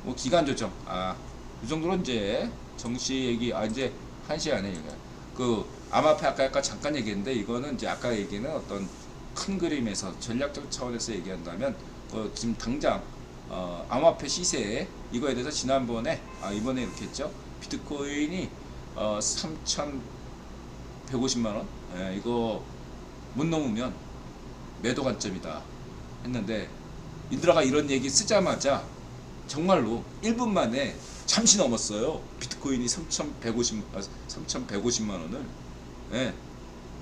뭐 기간 조정. 이 정도로 이제 정시 얘기. 이제 1시간에 그 암호화폐 아까 잠깐 얘기했는데 이거는 이제 아까 얘기는 어떤 큰 그림에서 전략적 차원에서 얘기한다면 지금 당장 암호화폐 시세 이거에 대해서 지난번에 이번에 이렇게 했죠. 비트코인이 3,150만 원 이거 못 넘으면 매도 관점이다 했는데 인드라가 이런 얘기 쓰자마자 정말로 1분 만에 잠시 넘었어요. 비트코인이 3,150만 원을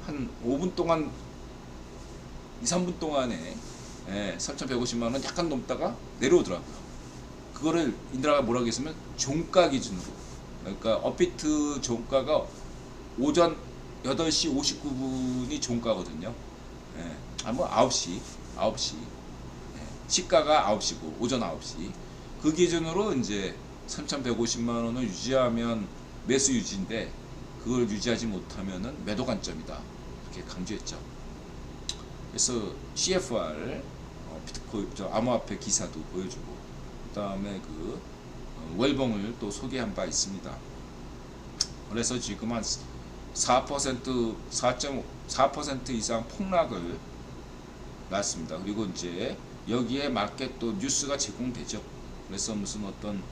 한 5분 동안 2, 3분 동안에 3,150만 원 약간 넘다가 내려오더라고요. 그거를 인드라가 뭐라고 했으면 종가 기준으로, 그러니까 업비트 종가가 오전 8시 59분이 종가거든요. 뭐 9시 시가가 9시고 오전 9시 그 기준으로 이제 3,150만 원을 유지하면 매수 유지인데 그걸 유지하지 못하면은 매도 관점이다 이렇게 강조했죠. 그래서 CFR 비트코인 암호화폐 기사도 보여주고 그다음에 그 월봉을 또 소개한 바 있습니다. 그래서 지금 한 4% 이상 폭락을 났습니다. 그리고 이제 여기에 맞게 또 뉴스가 제공되죠. 그래서 무슨 어떤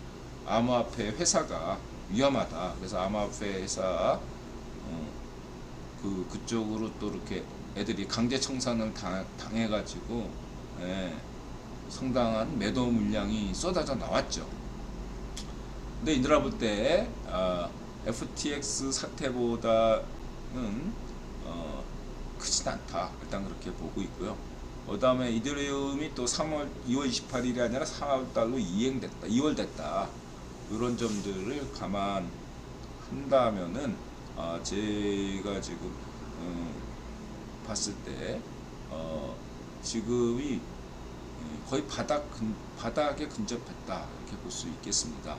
암호화폐 회사가 위험하다. 그래서 암호화폐 회사 그쪽으로 또 이렇게 애들이 강제 청산을 당해가지고 상당한 매도 물량이 쏟아져 나왔죠. 근데 인드라 볼 때 FTX 사태보다는 크진 않다. 일단 그렇게 보고 있고요. 그 다음에 이더리움이 또 2월 28일이 아니라 4월달로 이행됐다. 2월 됐다. 이런 점들을 감안한다면은 제가 지금 봤을 때 지금이 거의 바닥에 근접했다 이렇게 볼 수 있겠습니다.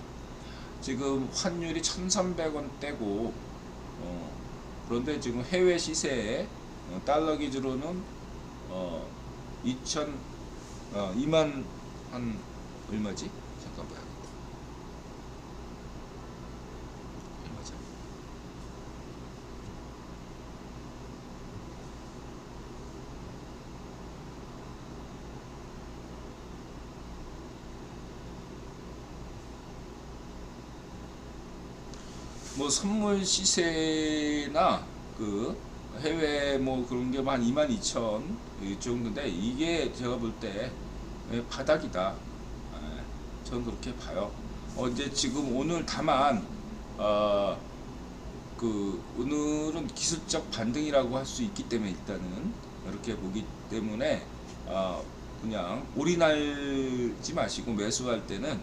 지금 환율이 1,300원대고 그런데 지금 해외 시세에 달러 기준으로는 2만 한 얼마지? 잠깐 봐야겠다. 얼마죠? 뭐 선물 시세나 그 해외 뭐 그런 게 한 22,000 정도인데 이게 제가 볼 때 바닥이다. 저는 그렇게 봐요. 이제 지금 오늘 다만 오늘은 기술적 반등이라고 할 수 있기 때문에 일단은 이렇게 보기 때문에 그냥 올인하지 마시고 매수할 때는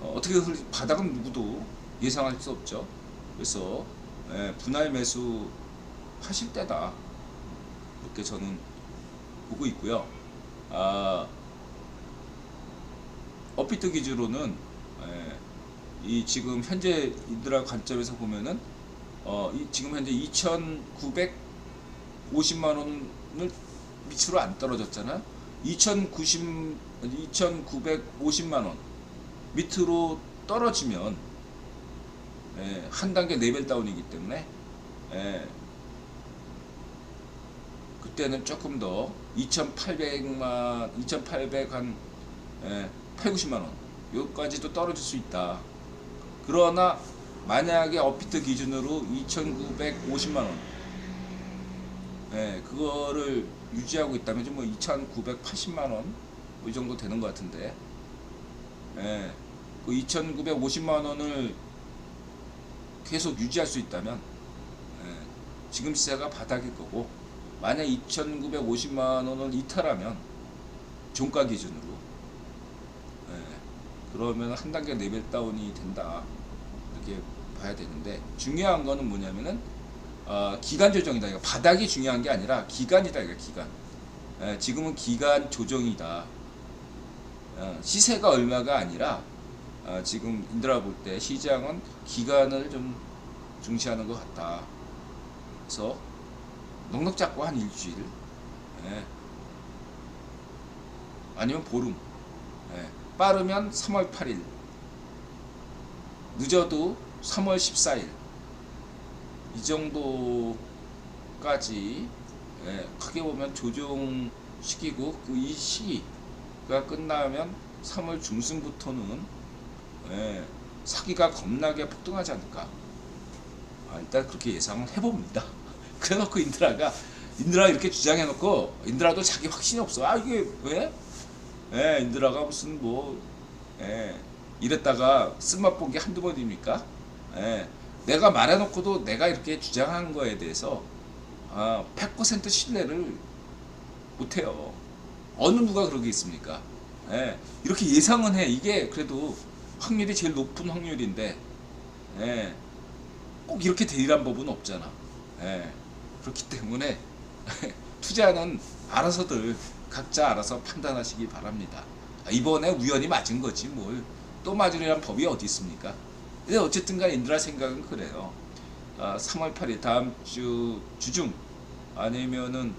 어떻게 바닥은 누구도 예상할 수 없죠. 그래서 분할 매수 하실 때다 이렇게 저는 보고 있고요. 업비트 기준으로는 이 지금 현재 인드라 관점에서 보면은 지금 현재 2,950만 원을 밑으로 안 떨어졌잖아. 2,950만 원 밑으로 떨어지면 한 단계 레벨 다운이기 때문에 그때는 조금 더 2,800 한 8, 90만 원 여기까지도 떨어질 수 있다. 그러나 만약에 업비트 기준으로 2,950만 원 그거를 유지하고 있다면 좀 뭐 2,980만 원 이 정도 되는 것 같은데 그 2,950만 원을 계속 유지할 수 있다면 지금 시세가 바닥일 거고 만약 2,950만 원을 이탈하면 종가 기준으로 그러면 한 단계 레벨 다운이 된다 이렇게 봐야 되는데 중요한 거는 뭐냐면은 기간 조정이다. 이거 바닥이 중요한 게 아니라 기간이다. 이거 기간. 지금은 기간 조정이다. 시세가 얼마가 아니라 지금 인드라 볼 때 시장은 기간을 좀 중시하는 것 같다. 그래서 넉넉 잡고 한 일주일 아니면 보름 빠르면 3월 8일 늦어도 3월 14일 이 정도까지 크게 보면 조정 시기고 이 시기가 끝나면 3월 중순부터는 사기가 겁나게 폭등하지 않을까. 일단 그렇게 예상을 해봅니다. 그래놓고 인드라가 이렇게 주장해놓고 인드라도 자기 확신이 없어. 이게 왜? 인드라가 무슨 뭐 이랬다가 쓴맛본 게 한두 번입니까? 내가 말해놓고도 내가 이렇게 주장한 거에 대해서 100% 신뢰를 못해요. 어느 누가 그러게 있습니까? 이렇게 예상은 해. 이게 그래도 확률이 제일 높은 확률인데 꼭 이렇게 되리란 법은 없잖아. 그렇기 때문에 투자는 알아서들 각자 알아서 판단하시기 바랍니다. 이번에 우연히 맞은 거지 뭘 또 맞으리란 법이 어디 있습니까? 근데 어쨌든 간에 인드라 생각은 그래요. 3월 8일 다음 주 주중 아니면은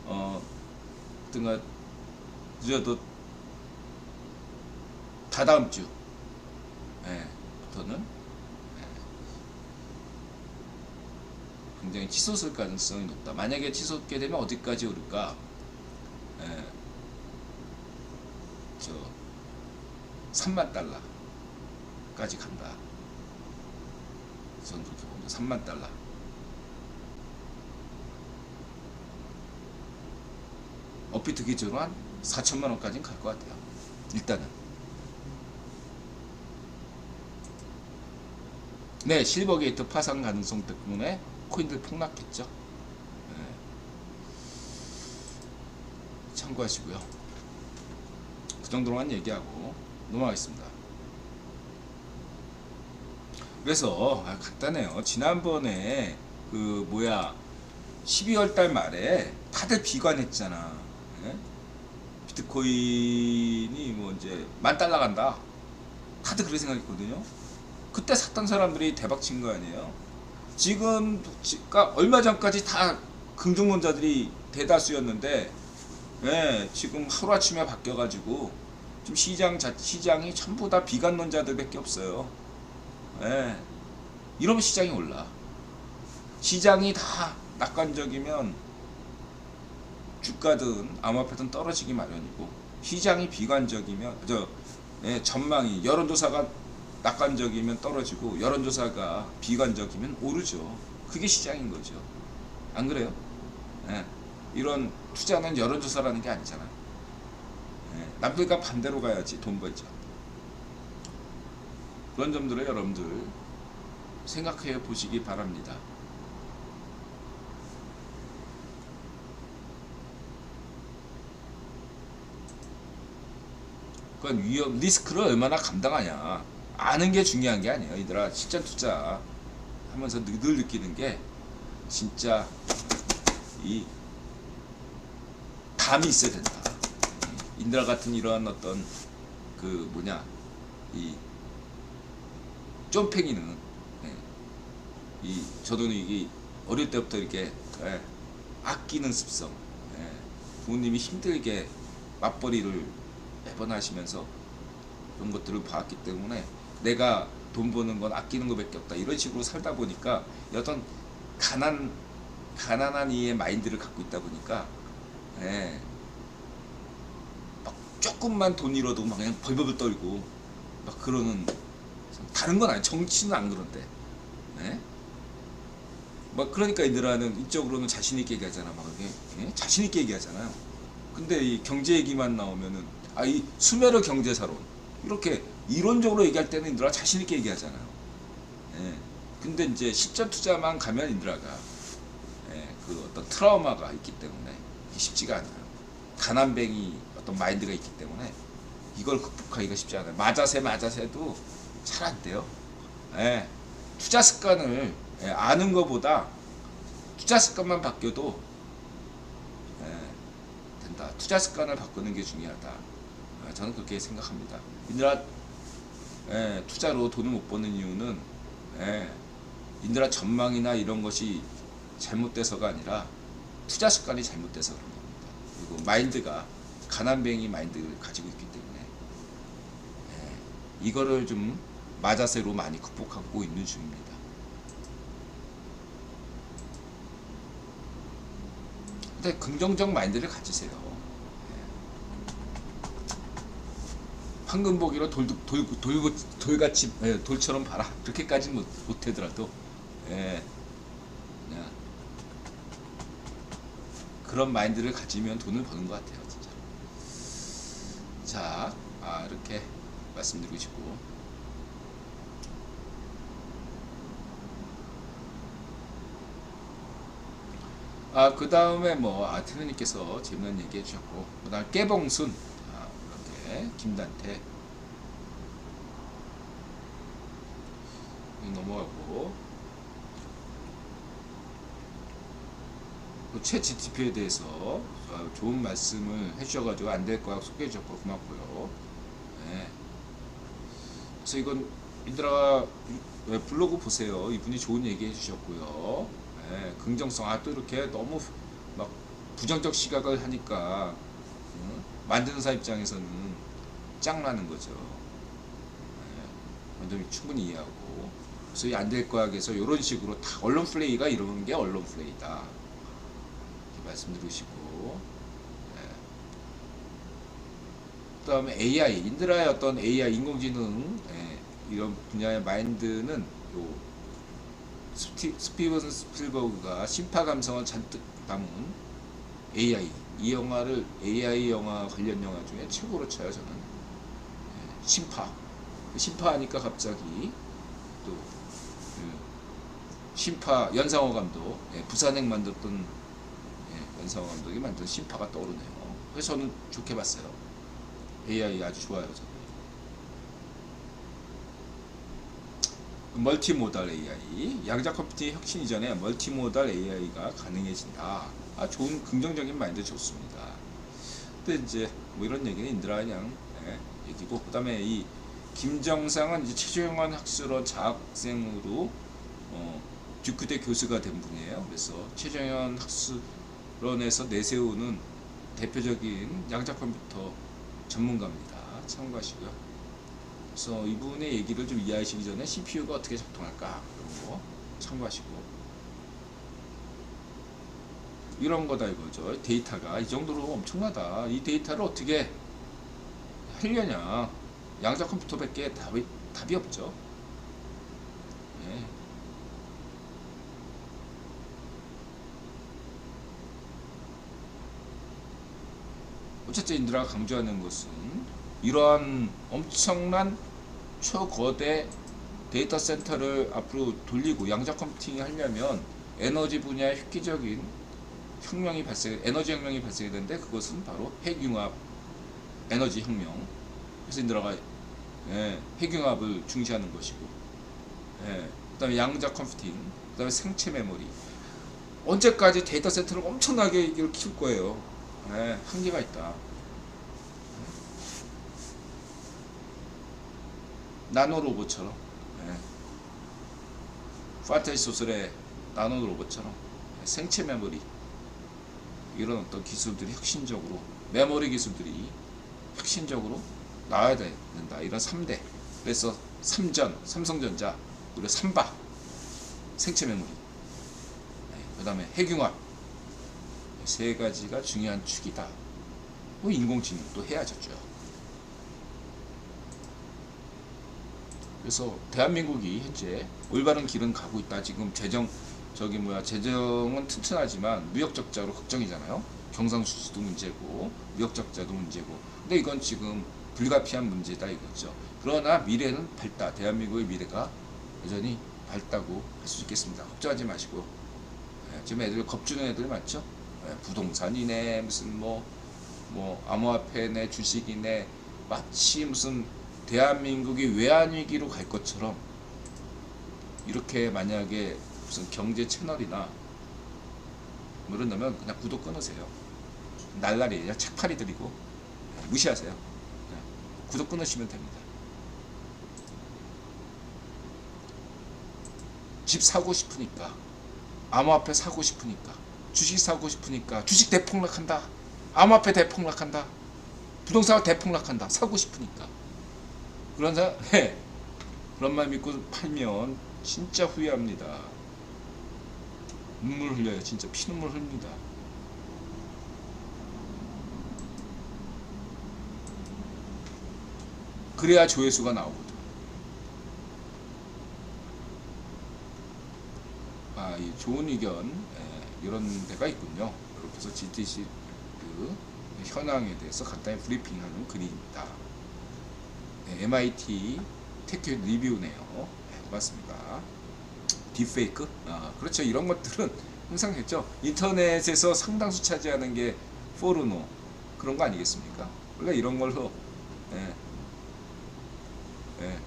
어떤가 늦어도 다다음 주 부터는 굉장히 치솟을 가능성이 높다. 만약에 치솟게 되면 어디까지 오를까? 3만 달러까지 간다. 저는 그렇게 봅니다. 3만 달러. 업비트 기준으로 한 4천만 원까지는 갈 것 같아요. 일단은. 네, 실버게이트 파산 가능성 때문에 코인들 폭락했죠. 참고하시고요. 그 정도로만 얘기하고 넘어가겠습니다. 그래서 간단해요. 지난번에 12월 달 말에 다들 비관했잖아. 비트코인이 뭐 이제 10,000달러 간다. 다들 그렇게 생각했거든요. 그때 샀던 사람들이 대박 친 거 아니에요. 지금 얼마 전까지 다 긍정론자들이 대다수였는데 지금 하루아침에 바뀌어가지고 지금 시장이 전부 다 비관론자들밖에 없어요. 이러면 시장이 올라. 시장이 다 낙관적이면 주가든 암호화폐든 떨어지기 마련이고, 시장이 비관적이면 전망이 여론조사가 낙관적이면 떨어지고 여론조사가 비관적이면 오르죠. 그게 시장인 거죠. 안 그래요? 이런 투자는 여론조사라는 게 아니잖아. 남들과 반대로 가야지 돈 벌죠. 그런 점들을 여러분들 생각해 보시기 바랍니다. 그건 리스크를 얼마나 감당하냐 아는 게 중요한 게 아니에요. 얘들아, 실전 투자 하면서 늘 느끼는 게 진짜 이 감이 있어야 된다. 인드라 같은 이러한 어떤 이 쫌팽이는 저도 이게 어릴 때부터 이렇게 아끼는 습성, 부모님이 힘들게 맞벌이를 매번 하시면서 그런 것들을 봐왔기 때문에 내가 돈 버는 건 아끼는 것밖에 없다, 이런 식으로 살다 보니까 어떤 가난한 이의 마인드를 갖고 있다 보니까 막 조금만 돈 잃어도 막 그냥 벌벌 떨고 막 그러는, 다른 건 아니야. 정치는 안 그런데 막 그러니까 이들아는 이쪽으로는 자신 있게 얘기하잖아. 막 이렇게 자신 있게 얘기하잖아요. 근데 이 경제 얘기만 나오면은 이 수메르 경제사론 이렇게 이론적으로 얘기할 때는 인드라 자신 있게 얘기하잖아요. 근데 이제 실전 투자만 가면 인드라가 그 어떤 트라우마가 있기 때문에 쉽지가 않아요. 가난뱅이 어떤 마인드가 있기 때문에 이걸 극복하기가 쉽지 않아요. 맞아세도 잘 안 돼요. 투자 습관을 아는 것보다 투자 습관만 바뀌어도 된다. 투자 습관을 바꾸는 게 중요하다. 저는 그렇게 생각합니다. 인드라 투자로 돈을 못 버는 이유는 인드라 전망이나 이런 것이 잘못돼서가 아니라 투자 습관이 잘못돼서 그런 겁니다. 그리고 마인드가 가난뱅이 마인드를 가지고 있기 때문에 이거를 좀 마자세로 많이 극복하고 있는 중입니다. 근데 긍정적 마인드를 가지세요. 황금 보기로 돌같이 돌처럼 봐라. 그렇게까지 못하더라도 그냥 그런 마인드를 가지면 돈을 버는 것 같아요, 진짜. 자, 이렇게 말씀드리고 싶고, 그 다음에 뭐 아테네님께서 재밌는 얘기 해주셨고, 그 다음 깨봉순, 이렇게 김단태 넘어가고, 챗 GTP에 대해서 좋은 말씀을 해주셔가지고 안 될 거야 소개해주셨고 고맙고요. 네. 그래서 이건 인들아 블로그 보세요. 이분이 좋은 얘기 해주셨고요. 네. 긍정성, 또 이렇게 너무 막 부정적 시각을 하니까 만드는 사 입장에서는 짱나는 거죠. 네. 완전히 충분히 이해하고, 그래서 이 안 될 거야에서 이런 식으로 다 언론 플레이가 이런 게 언론 플레이다 말씀드리시고, 그 다음에 AI, 인드라의 어떤 AI, 인공지능 이런 분야의 마인드는 요 스티븐 스필버그가 심파 감성을 잔뜩 담은 AI, 이 영화를 AI 영화 관련 영화 중에 최고로 쳐요 저는. 심파하니까 갑자기 또 심파 연상호 감독, 부산행 만들었던 연상호 감독이 만든 심파가 떠오르네요. 그래서 저는 좋게 봤어요. AI 아주 좋아요. 저는. 멀티모달 AI, 양자 컴퓨팅 혁신 이전에 멀티모달 AI가 가능해진다. 좋은 긍정적인 마인드 좋습니다. 근데 이제 뭐 이런 얘기는 인드라 그냥 얘기고, 그 다음에 이 김정상은 이제 최조영환 학술원 자학생으로 듀크대 교수가 된 분이에요. 그래서 최정현 학술원에서 내세우는 대표적인 양자 컴퓨터 전문가입니다. 참고하시고요. 그래서 이분의 얘기를 좀 이해하시기 전에 CPU가 어떻게 작동할까 그런 거 참고하시고, 이런 거다 이거죠. 데이터가 이 정도로 엄청나다. 이 데이터를 어떻게 하려냐. 양자 컴퓨터밖에 답이 없죠. 어쨌든 인드라가 강조하는 것은 이러한 엄청난 초거대 데이터 센터를 앞으로 돌리고 양자 컴퓨팅을 하려면 에너지 분야의 획기적인 에너지 혁명이 발생이 되는데, 그것은 바로 핵융합 에너지 혁명. 그래서 인드라가 핵융합을 중시하는 것이고, 그 다음에 양자 컴퓨팅, 그 다음에 생체 메모리. 언제까지 데이터 센터를 엄청나게 이걸 키울 거예요. 한계가 있다. 나노 로봇처럼, 판타지 소설의 나노 로봇처럼 생체 메모리, 이런 어떤 기술들이 혁신적으로, 메모리 기술들이 혁신적으로 나와야 된다. 이런 3대. 그래서 삼성전자, 그리고 삼바, 생체 메모리, 그 다음에 핵융합, 세 가지가 중요한 축이다. 뭐 인공지능도 해야죠. 그래서 대한민국이 현재 올바른 길은 가고 있다. 지금 재정은 튼튼하지만 무역 적자로 걱정이잖아요. 경상수지도 문제고 무역 적자도 문제고. 근데 이건 지금 불가피한 문제다 이거죠. 그러나 미래는 밝다. 대한민국의 미래가 여전히 밝다고 할 수 있겠습니다. 걱정하지 마시고. 지금 애들 겁주는 애들 많죠. 부동산이네, 무슨 뭐 암호화폐네, 주식이네, 마치 무슨 대한민국이 외환위기로 갈 것처럼, 이렇게 만약에 무슨 경제 채널이나 뭐 이런다면 그냥 구독 끊으세요. 날라리예요. 책팔이 드리고 무시하세요. 구독 끊으시면 됩니다. 집 사고 싶으니까, 암호화폐 사고 싶으니까, 주식 사고 싶으니까, 주식 대폭락한다, 암호화폐 대폭락한다, 부동산 대폭락한다, 사고 싶으니까. 그런 사람 그런 말 믿고 팔면 진짜 후회합니다. 눈물 흘려요. 진짜 피눈물 흘립니다. 그래야 조회수가 나오거든. 아, 이 좋은 의견, 이런 데가 있군요. 이렇게 해서 GTC 그 현황에 대해서 간단히 브리핑하는 글입니다. MIT 테크 리뷰네요. 고맙습니다. 딥페이크? 그렇죠. 이런 것들은 항상 했죠. 인터넷에서 상당수 차지하는 게 포르노 그런 거 아니겠습니까? 원래 이런 걸로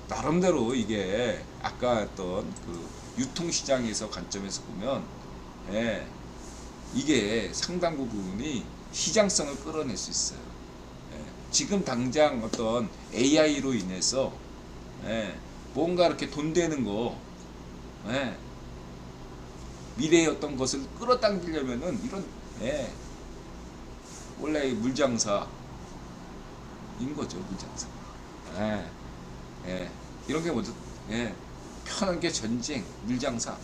나름대로 이게 아까 했던 그 유통시장에서 관점에서 보면 이게 상당 부분이 시장성을 끌어낼 수 있어요. 지금 당장 어떤 AI로 인해서 뭔가 이렇게 돈 되는 거 미래의 어떤 것을 끌어당기려면은 이런 원래 물장사인 거죠. 물장사. 이런 게 뭐죠? 편한 게 전쟁, 물장사.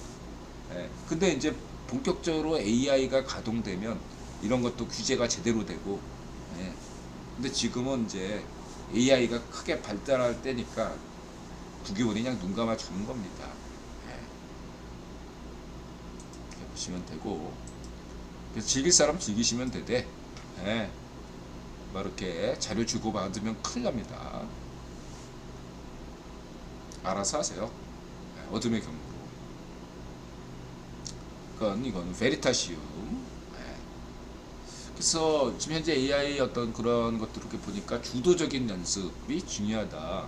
근데 이제 본격적으로 AI가 가동되면 이런 것도 규제가 제대로 되고. 근데 지금은 이제 AI가 크게 발달할 때니까 부기원이 그냥 눈 감아 주는 겁니다. 이렇게 보시면 되고. 그래서 즐길 사람 즐기시면 되되, 뭐 이렇게 자료 주고 받으면 큰일 납니다. 알아서 하세요. 어둠의 경로. 이건 베리타시움. 그래서 지금 현재 AI 어떤 그런 것들을 이렇게 보니까 주도적인 연습이 중요하다.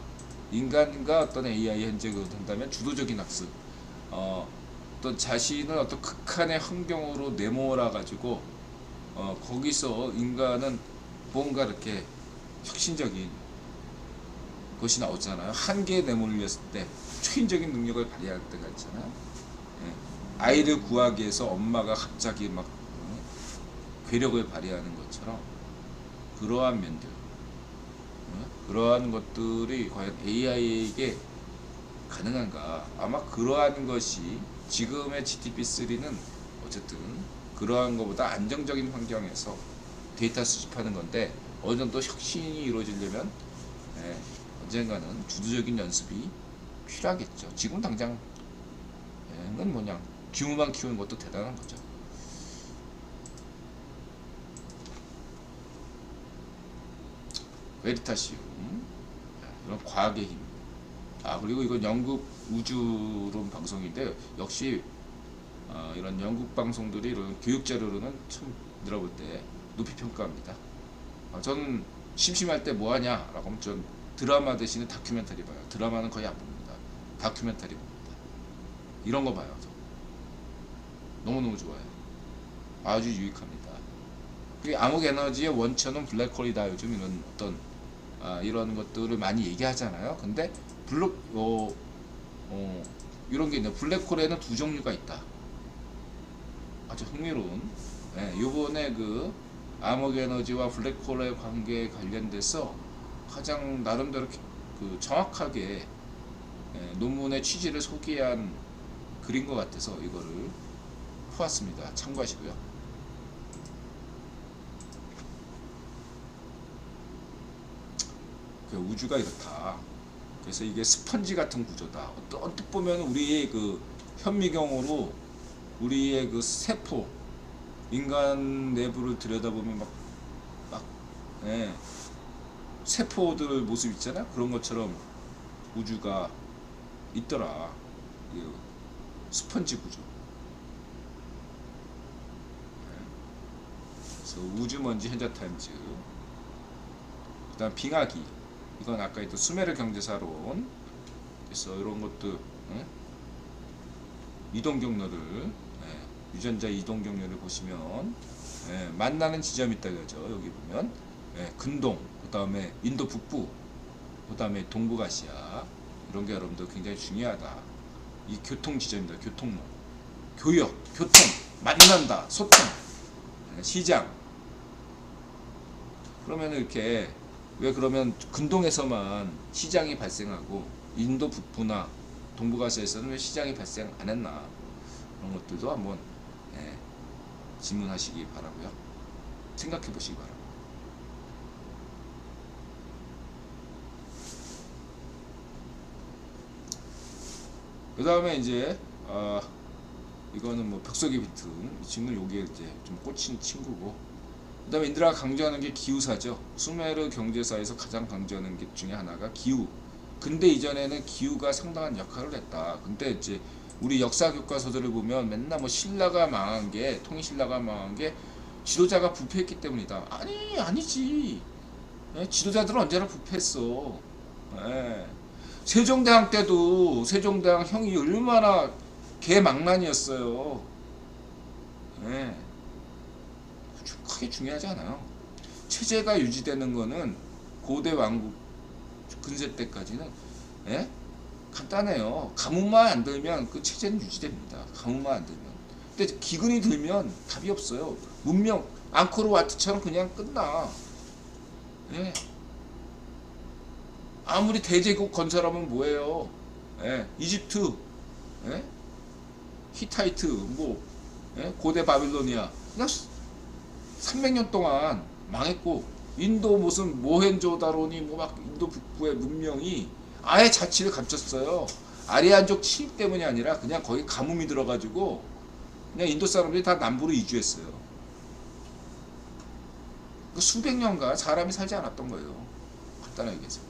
인간과 어떤 AI 현재 한다면 주도적인 학습. 어떤 자신을 어떤 극한의 환경으로 내몰아 가지고 거기서 인간은 뭔가 이렇게 혁신적인 것이 나오잖아요. 한계에 내몰렸을 때 초인적인 능력을 발휘할 때가 있잖아요. 아이를 구하기 위해서 엄마가 갑자기 막 괴력을 발휘하는 것처럼 그러한 면들, 그러한 것들이 과연 AI에게 가능한가? 아마 그러한 것이 지금의 GTP3는 어쨌든 그러한 것보다 안정적인 환경에서 데이터 수집하는 건데 어느 정도 혁신이 이루어지려면 언젠가는 주도적인 연습이 필요하겠죠. 지금 당장은 뭐냐 규모만 키우는 것도 대단한 거죠. 베리타시움, 이런 과학의 힘. 그리고 이건 영국 우주론 방송인데 역시 이런 영국 방송들이 이런 교육 자료로는 참 들어볼 때 높이 평가합니다. 저는 심심할 때 뭐 하냐라고 하면 전 드라마 대신에 다큐멘터리 봐요. 드라마는 거의 안 봅니다. 다큐멘터리 봅니다. 이런 거 봐요. 저. 너무너무 좋아요. 아주 유익합니다. 그리고 암흑 에너지의 원천은 블랙홀이다. 요즘 이런 어떤 이런 것들을 많이 얘기하잖아요. 근데 이런 게 있네요. 블랙홀에는 두 종류가 있다. 아주 흥미로운. 요번에 그 암흑 에너지와 블랙홀의 관계에 관련돼서 가장 나름대로 그 정확하게 논문의 취지를 소개한 글인 것 같아서 이거를 보았습니다. 참고하시고요. 우주가 이렇다. 그래서 이게 스펀지 같은 구조다. 언뜻 보면 우리의 그 현미경으로 우리의 그 세포, 인간 내부를 들여다보면 막 세포들 모습 있잖아. 그런 것처럼 우주가 있더라. 스펀지 구조. 그래서 우주먼지 현자탄즈. 그다음 빙하기. 이건 아까 했던 수메르 경제사론. 그래서 이런 것도 이동 경로를 유전자 이동 경로를 보시면 만나는 지점이 있다 그러죠. 여기 보면 근동, 그 다음에 인도 북부, 그 다음에 동북아시아. 이런 게 여러분들 굉장히 중요하다. 이 교통 지점입니다. 교통로, 교역, 교통, 만난다, 소통, 시장. 그러면 이렇게 왜 그러면 근동에서만 시장이 발생하고 인도 북부나 동북아시아에서는 왜 시장이 발생 안 했나, 그런 것들도 한번 질문하시기 바라고요. 생각해 보시기 바랍니다. 그 다음에 이제 이거는 뭐 벽속의 비트, 이 친구는 요게 이제 좀 꽂힌 친구고, 그 다음에 인드라가 강조하는 게 기후사죠. 수메르 경제사에서 가장 강조하는 게 중에 하나가 기후. 근데 이전에는 기후가 상당한 역할을 했다. 근데 이제 우리 역사 교과서들을 보면 맨날 뭐 신라가 망한 게, 통일신라가 망한 게 지도자가 부패했기 때문이다. 아니지. 지도자들은 언제나 부패했어. 세종대왕 때도 세종대왕 형이 얼마나 개망난이었어요. 크게 중요하지 않아요. 체제가 유지되는 거는 고대 왕국 근세 때까지는 간단해요. 가뭄만 안 들면 그 체제는 유지됩니다. 가뭄만 안 들면. 근데 기근이 들면 답이 없어요. 문명 앙코르와트처럼 그냥 끝나. 아무리 대제국 건설하면 뭐예요? 이집트, 히타이트, 뭐 고대 바빌로니아 그냥 300년 동안 망했고, 인도 무슨 모헨조다로니 뭐 막 인도 북부의 문명이 아예 자취를 감췄어요. 아리안족 침입 때문이 아니라 그냥 거기 가뭄이 들어가지고 그냥 인도 사람들이 다 남부로 이주했어요. 그 수백 년간 사람이 살지 않았던 거예요. 간단하게 얘기해서.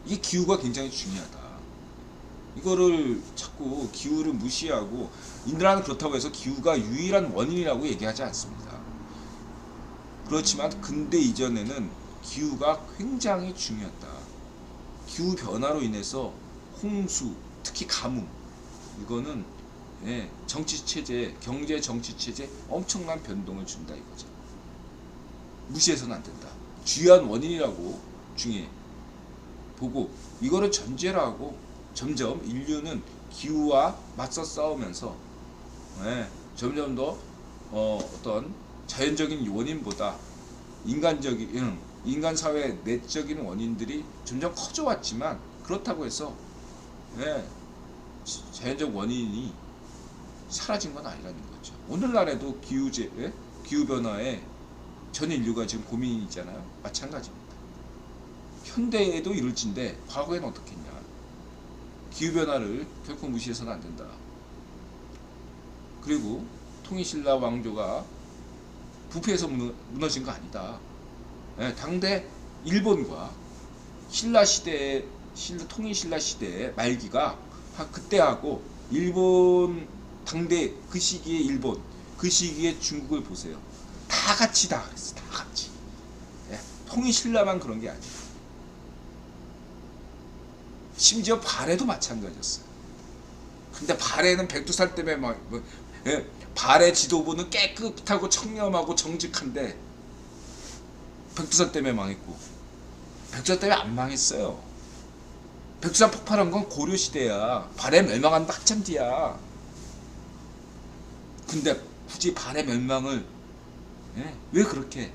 이게 기후가 굉장히 중요하다. 이거를 자꾸 기후를 무시하고, 인드라는 그렇다고 해서 기후가 유일한 원인이라고 얘기하지 않습니다. 그렇지만 근대 이전에는 기후가 굉장히 중요했다. 기후 변화로 인해서 홍수, 특히 가뭄, 이거는 정치 체제, 경제 정치 체제 엄청난 변동을 준다 이거죠. 무시해서는 안 된다. 주요한 원인이라고 중에 보고, 이거를 전제로 하고 점점 인류는 기후와 맞서 싸우면서 점점 더 어떤 자연적인 원인보다 인간 사회의 내적인 원인들이 점점 커져 왔지만, 그렇다고 해서 자연적 원인이 사라진 건 아니라는 거죠. 오늘날에도 기후 변화에 전 인류가 지금 고민이잖아요. 마찬가지입니다. 현대에도 이럴진데 과거에는 어떻겠냐. 기후변화를 결코 무시해서는 안 된다. 그리고 통일신라 왕조가 부패해서 무너진 거 아니다. 당대 일본과 통일신라 시대의 말기가 그때하고 일본 당대 그 시기의 일본, 그 시기의 중국을 보세요. 다 같이 다 그랬어. 다 같이. 통일신라만 그런 게 아니에요. 심지어 발해도 마찬가지였어요. 근데 발해는 백두산 때문에 발해 지도부는 깨끗하고 청렴하고 정직한데 백두산 때문에 망했고, 백두산 때문에 안 망했어요. 백두산 폭발한 건 고려 시대야. 발해 멸망한 한참 뒤야. 근데 굳이 발해 멸망을 왜 그렇게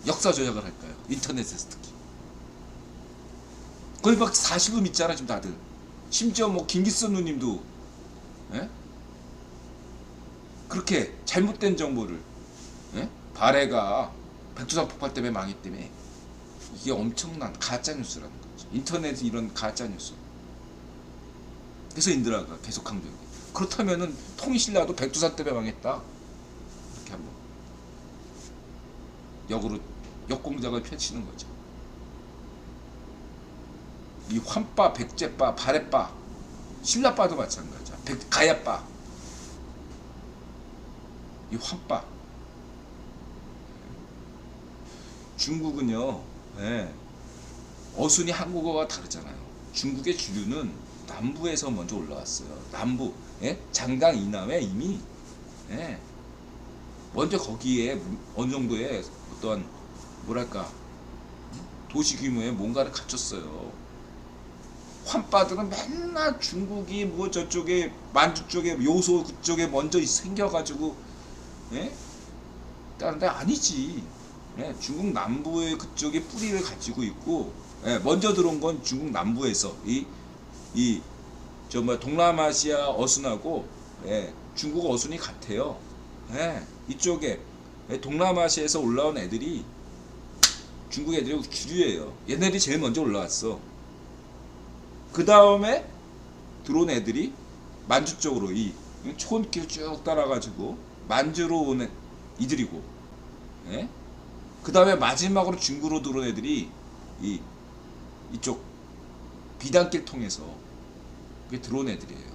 역사 조작을 할까요? 인터넷에서 특히. 거의 막 사실로 믿잖아 지금 다들. 심지어 뭐 김기스 누님도 그렇게 잘못된 정보를 발해가 백두산 폭발 때문에 망했기 때문에, 이게 엄청난 가짜 뉴스라는 거죠. 인터넷에 이런 가짜 뉴스. 그래서 인드라가 계속 강조해. 그렇다면은 통일신라도 백두산 때문에 망했다. 이렇게 한번 역공작을 펼치는 거죠. 이 환빠, 백제빠, 발해빠, 신라빠도 마찬가지야. 가야빠, 이 환빠. 중국은요, 어순이 한국어가 다르잖아요. 중국의 주류는 남부에서 먼저 올라왔어요. 남부, 장강 이남에 이미 먼저 거기에 어느 정도의 어떤 뭐랄까 도시 규모의 뭔가를 갖췄어요. 환빠들은 맨날 중국이 뭐 저쪽에 만주 쪽에 요소 그쪽에 먼저 생겨가지고 다른데 아니지. 예, 중국 남부의 그쪽에 뿌리를 가지고 있고, 예, 먼저 들어온 건 중국 남부에서 이 저 뭐 동남아시아 어순하고, 예, 중국 어순이 같아요. 예, 이쪽에, 예, 동남아시아에서 올라온 애들이 중국 애들이 주류예요. 얘네들이 제일 먼저 올라왔어. 그 다음에 들어온 애들이 만주 쪽으로 이 초원길 쭉 따라가지고 만주로 온 이들이고, 예? 그 다음에 마지막으로 중국으로 들어온 애들이 이쪽 비단길 통해서 그게 들어온 애들이에요.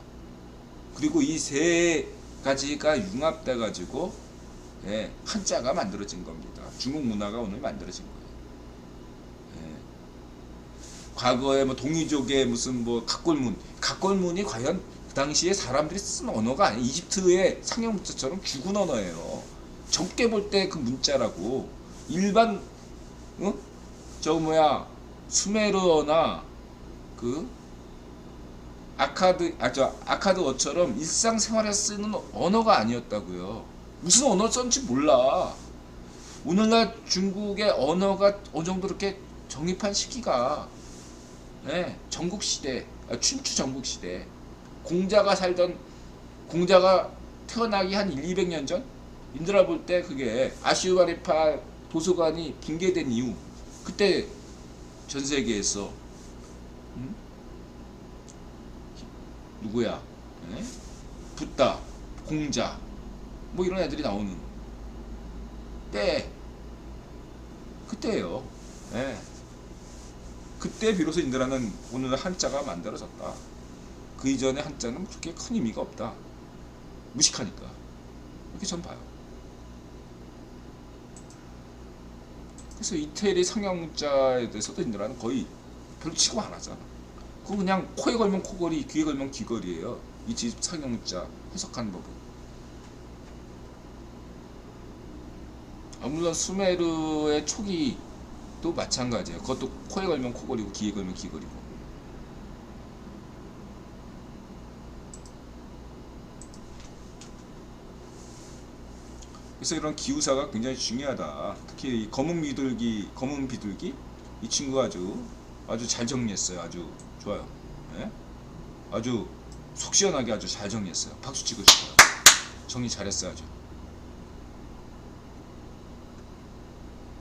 그리고 이 세 가지가 융합돼 가지고, 예, 한자가 만들어진 겁니다. 중국 문화가 오늘 만들어진 거예요. 예. 과거에 뭐 동이족의 무슨 뭐 각골문이 과연 그 당시에 사람들이 쓴 언어가 아니에요. 이집트의 상형 문자처럼 죽은 언어예요. 적게 볼 때 그 문자라고. 일반 저 뭐야 수메르어나 그 아카드어처럼 일상생활에 쓰는 언어가 아니었다고요. 무슨 언어 썼는지 몰라. 오늘날 중국의 언어가 어느 정도 이렇게 정립한 시기가, 예, 전국시대, 춘추 전국시대, 공자가 태어나기 한 200년 전? 인들아 볼 때 그게 아슈바리파 도서관이 붕괴된 이후, 그때 전 세계에서 누구야? 예? 붓다, 공자, 뭐 이런 애들이 나오는 때, 그때예요. 예. 그때 비로소 인들아는 오늘 한자가 만들어졌다. 그 이전의 한자는 그렇게 큰 의미가 없다. 무식하니까. 이렇게 전 봐요. 그래서 이태리 상형문자에 대해서도 인들아는 거의 별로 취급 안 하잖아. 그거 그냥 코에 걸면 코걸이, 귀에 걸면 귀걸이에요. 이 집 상형문자 해석하는 법은. 물론 수메르의 초기도 마찬가지예요. 그것도 코에 걸면 코걸이고 귀에 걸면 귀걸이고. 그래서 이런 기후사가 굉장히 중요하다. 특히 이 검은 비둘기 이 친구가 아주 잘 정리했어요. 아주 좋아요. 예? 아주 속 시원하게 아주 잘 정리했어요. 박수 치고 싶어요. 정리 잘했어요.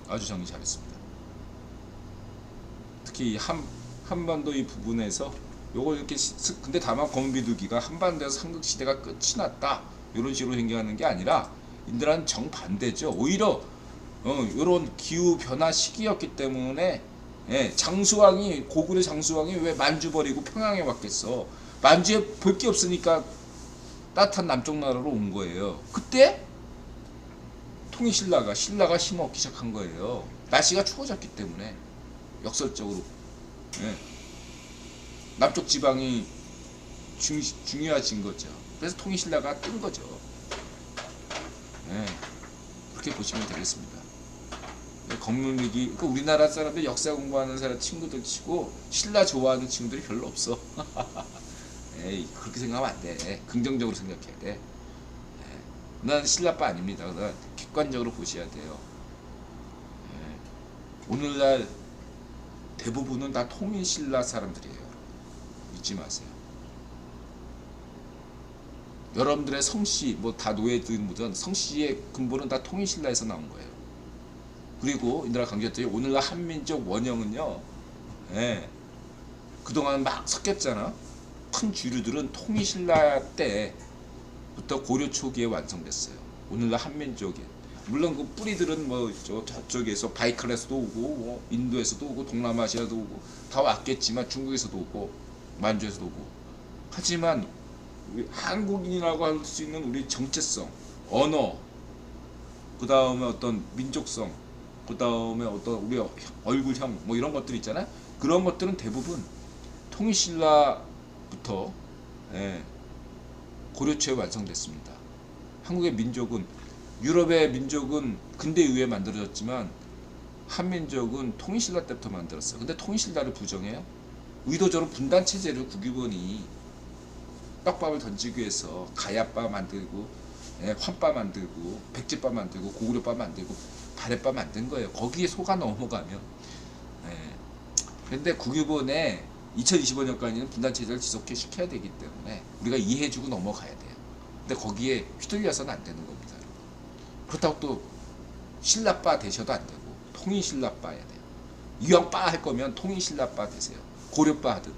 아주 정리 잘했습니다. 특히 한반도 이 부분에서 요걸 이렇게 근데 다만 검은 비둘기가 한반도에서 삼국 시대가 끝이 났다 이런 식으로 생각하는 게 아니라 인들한 정반대죠. 오히려 이런 기후 변화 시기였기 때문에, 예, 고구려 장수왕이 왜 만주 버리고 평양에 왔겠어. 만주에 볼 게 없으니까 따뜻한 남쪽 나라로 온 거예요. 그때 신라가 힘없기 시작한 거예요. 날씨가 추워졌기 때문에 역설적으로, 예, 남쪽 지방이 중요해진 거죠. 그래서 신라가 뜬 거죠. 예, 그렇게 보시면 되겠습니다. 검문리기, 그러니까 우리나라 사람들 역사 공부하는 사람 친구들 치고 신라 좋아하는 친구들이 별로 없어. 에이, 그렇게 생각하면 안 돼. 긍정적으로 생각해야 돼. 예, 난 신라빠 아닙니다. 난 객관적으로 보셔야 돼요. 예, 오늘날 대부분은 다 통일신라 사람들이에요. 잊지 마세요. 여러분들의 성씨, 뭐 다 노예든 뭐든 성씨의 근본은 다 통일신라에서 나온 거예요. 그리고 인들아 강조했더니 오늘날 한민족 원형은요, 예, 그동안 막 섞였잖아. 큰 주류들은 통일신라 때부터 고려 초기에 완성됐어요. 오늘날 한민족이. 물론 그 뿌리들은 뭐 저쪽에서 바이칼에서도 오고, 뭐 인도에서도 오고, 동남아시아도 오고 다 왔겠지만, 중국에서도 오고, 만주에서도 오고. 하지만 한국인이라고 할 수 있는 우리 정체성, 언어, 그 다음에 어떤 민족성, 그 다음에 어떤 우리 얼굴형, 뭐 이런 것들 있잖아요. 그런 것들은 대부분 통일신라부터, 예, 고려 초에 완성됐습니다. 한국의 민족은, 유럽의 민족은 근대 이후에 만들어졌지만 한민족은 통일신라 때부터 만들었어요. 근데 통일신라를 부정해요? 의도적으로 분단 체제를 국유본이 떡밥을 던지기 위해서 가야바 만들고, 예, 환바 만들고, 백제바 만들고, 고구려바 만들고 바래빠 만든 거예요. 거기에 속아 넘어가면. 그런데 국유본에 2025년까지는 분단 체제를 지속해 시켜야 되기 때문에 우리가 이해해주고 넘어가야 돼요. 근데 거기에 휘둘려서는 안 되는 겁니다. 그렇다고 또 신라빠 되셔도 안 되고 통일신라빠야 돼요. 이왕빠 할 거면 통일신라빠 되세요. 고려빠 하든.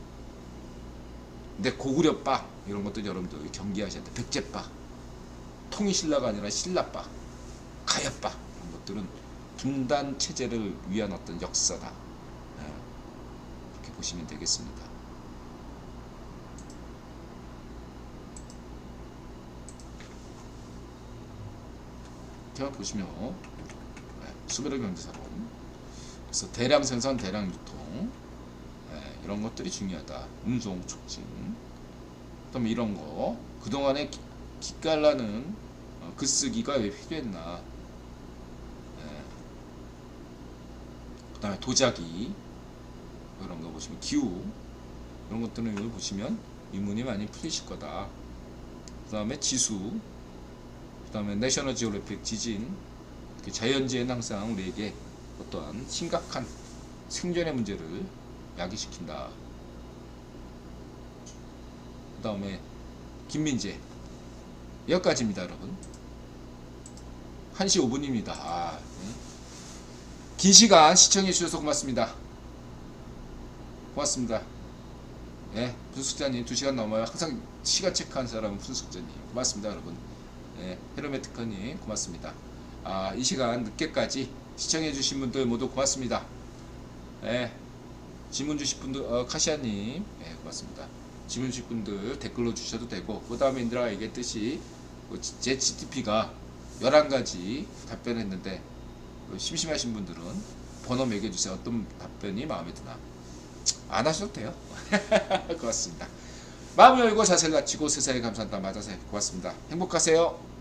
근데 고구려빠 이런 것도 여러분들 경계하셔야 돼요. 백제빠, 통일신라가 아니라 신라빠, 가야빠 이런 것들은 분단 체제를 위한 어떤 역사다. 이렇게 보시면 되겠습니다. 제가 보시면 수배력 경제사론, 그래서 대량 생산, 대량 유통, 이런 것들이 중요하다. 운송 촉진. 그다음에 이런 거 그동안에 기깔나는 글쓰기가 왜 필요했나. 그다음에 도자기 이런 거 보시면 기후 이런 것들은 여기 보시면 의문이 많이 풀리실 거다. 그다음에 지수, 그다음에 내셔널 지오그래픽 지진, 자연재해는 항상 우리에게 어떠한 심각한 생존의 문제를 야기시킨다. 그 다음에 김민재 여기까지입니다 여러분. 1시 5분입니다. 긴 시간 시청해 주셔서 고맙습니다. 고맙습니다. 분숙자님 2시간 넘어요. 항상 시간 체크한 사람은 분숙자님 고맙습니다 여러분. 헤르메트커님 고맙습니다. 이 시간 늦게까지 시청해 주신 분들 모두 고맙습니다. 질문 주실 분들 카시아님 고맙습니다. 질문 주실 분들 댓글로 주셔도 되고, 그 다음에 인드라가 얘기했듯이 제 GTP가 11가지 답변했는데 심심하신 분들은 번호 매겨주세요. 어떤 답변이 마음에 드나. 안 하셔도 돼요. 고맙습니다. 마음 열고 자세를 갖추고 세상에 감사한다. 맞아서 고맙습니다. 행복하세요.